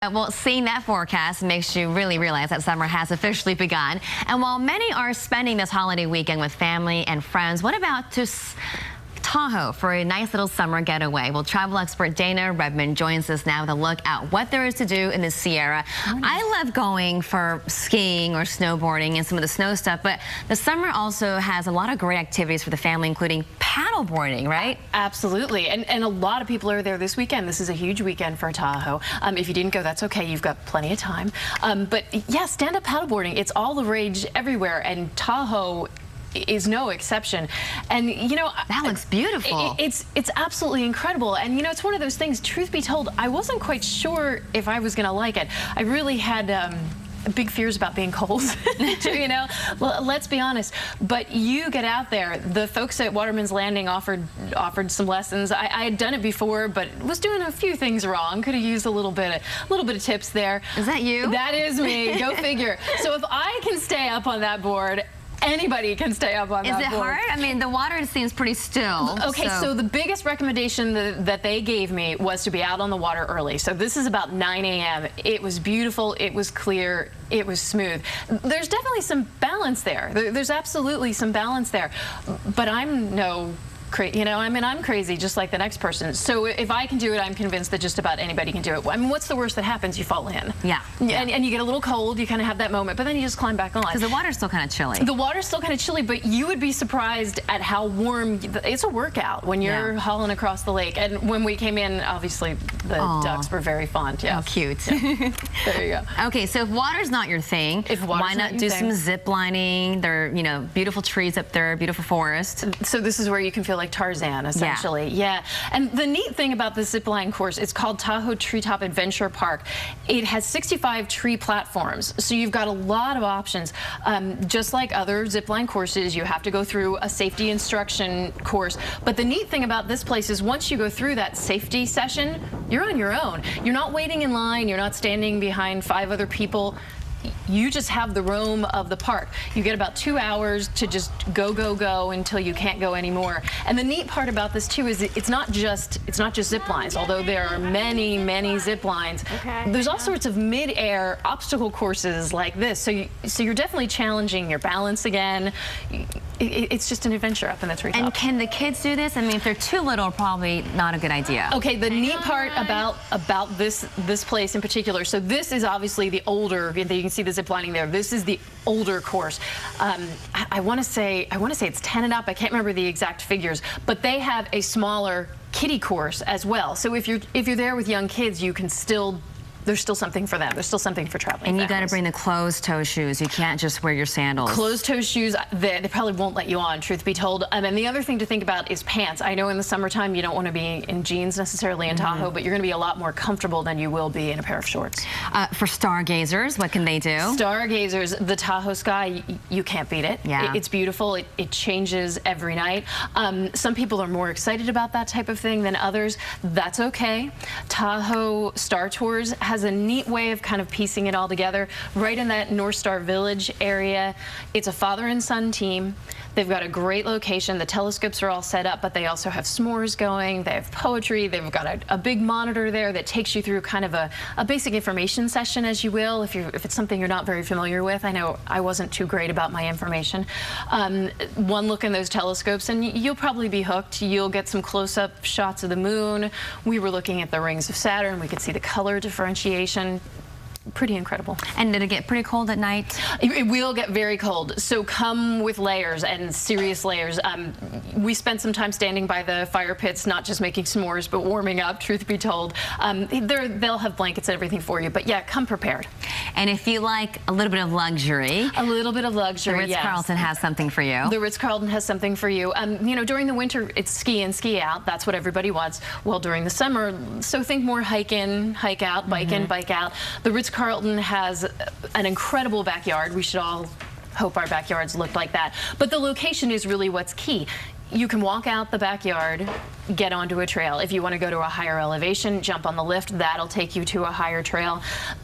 Well, seeing that forecast makes you really realize that summer has officially begun. And while many are spending this holiday weekend with family and friends, what about Tahoe for a nice little summer getaway? Well, travel expert Dana Redmond joins us now with a look at what there is to do in the Sierra. I love going for skiing or snowboarding and some of the snow stuff, but the summer also has a lot of great activities for the family, including paddleboarding, right? Absolutely, and a lot of people are there this weekend. This is a huge weekend for Tahoe. If you didn't go, that's okay. You've got plenty of time. But yeah, stand-up paddleboarding, it's all the rage everywhere, and Tahoe is no exception. And you know, that looks beautiful. It's absolutely incredible. And you know, it's one of those things, truth be told, I wasn't quite sure if I was gonna like it. I really had big fears about being cold, you know. Well, let's be honest. But you get out there. The folks at Waterman's Landing offered some lessons. I had done it before, but was doing a few things wrong. Could have used a little bit of tips there. Is that you? That is me. Go figure. So if I can stay up on that board, anybody can stay up on that board. Is it hard? I mean, the water seems pretty still. Okay, so the biggest recommendation that they gave me was to be out on the water early. So this is about 9 a.m. It was beautiful. It was clear. It was smooth. There's definitely some balance there. There's absolutely some balance there. But I'm you know, I mean, I'm crazy just like the next person. So if I can do it, I'm convinced that just about anybody can do it. I mean, what's the worst that happens? You fall in. Yeah. And you get a little cold. You kind of have that moment, but then you just climb back on. Because the water's still kind of chilly. The water's still kind of chilly, but you would be surprised at how warm. It's a workout when you're hauling across the lake. And when we came in, obviously, the ducks were very fond. Yeah. Oh, cute. Yeah. There you go. Okay, so if water's not your thing, why not do some zip lining? There are, you know, beautiful trees up there, beautiful forest. So this is where you can feel like Tarzan, essentially. Yeah. And the neat thing about this zip line course, it's called Tahoe Treetop Adventure Park. It has 65 tree platforms, so you've got a lot of options. Just like other zip line courses, you have to go through a safety instruction course. But the neat thing about this place is once you go through that safety session, you're on your own. You're not waiting in line. You're not standing behind 5 other people. You just have the roam of the park. You get about 2 hours to just go until you can't go anymore. And the neat part about this too is it's not just zip lines, although there are many zip lines. There's all sorts of mid-air obstacle courses like this. So you're definitely challenging your balance again. It's just an adventure up in the treetop. And can the kids do this? I mean, if they're too little, probably not a good idea. Okay, the neat part about this place in particular, so this is obviously the older, you can see the zip lining there. This is the older course. I want to say it's 10 and up. I can't remember the exact figures, but they have a smaller kiddie course as well. So if you're there with young kids, you can still. There's still something for them. There's still something for traveling. And you got to bring the closed-toe shoes. You can't just wear your sandals. Closed-toe shoes, they probably won't let you on, truth be told. And the other thing to think about is pants. I know in the summertime you don't want to be in jeans necessarily in Tahoe, but you're going to be a lot more comfortable than you will be in a pair of shorts. For stargazers, what can they do? Stargazers, the Tahoe sky, you can't beat it. Yeah. It's beautiful. It changes every night. Some people are more excited about that type of thing than others. That's okay. Tahoe Star Tours has a neat way of kind of piecing it all together. Right in that North Star Village area, it's a father and son team. They've got a great location. The telescopes are all set up, but they also have s'mores going. They have poetry. They've got a big monitor there that takes you through kind of a basic information session, as you will, if it's something you're not very familiar with. I know I wasn't too great about my information. One look in those telescopes and you'll probably be hooked. You'll get some close-up shots of the moon. We were looking at the rings of Saturn. We could see the color differentiation. Pretty incredible. And did it get pretty cold at night? It will get very cold, so come with layers and serious layers. We spent some time standing by the fire pits, not just making s'mores, but warming up, truth be told. They'll have blankets and everything for you, but yeah, come prepared. And if you like a little bit of luxury, the Ritz-Carlton has something for you. The Ritz-Carlton has something for you. You know, during the winter, it's ski in, ski out. That's what everybody wants. Well, during the summer, so think more hike in, hike out, bike in, bike out. The Ritz-Carlton has an incredible backyard. We should all hope our backyards looked like that. But the location is really what's key. You can walk out the backyard, get onto a trail. If you want to go to a higher elevation, jump on the lift. That'll take you to a higher trail.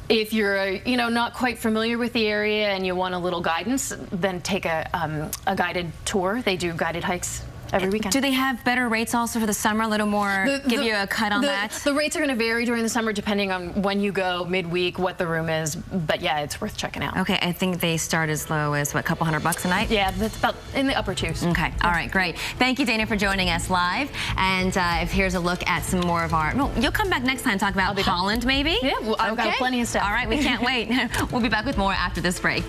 If you're, you know, not quite familiar with the area and you want a little guidance, then take a guided tour. They do guided hikes every weekend. Do they have better rates also for the summer? A little more, give you a cut on that? The rates are going to vary during the summer depending on when you go, midweek, what the room is. But yeah, it's worth checking out. Okay, I think they start as low as, what, a couple $100 a night? Yeah, that's about in the upper twos. Okay, all right, great. Thank you, Dana, for joining us live. And here's a look at some more of our, well, you'll come back next time and talk about Holland, maybe? Yeah, well, I've got plenty of stuff. All right, we can't wait. We'll be back with more after this break.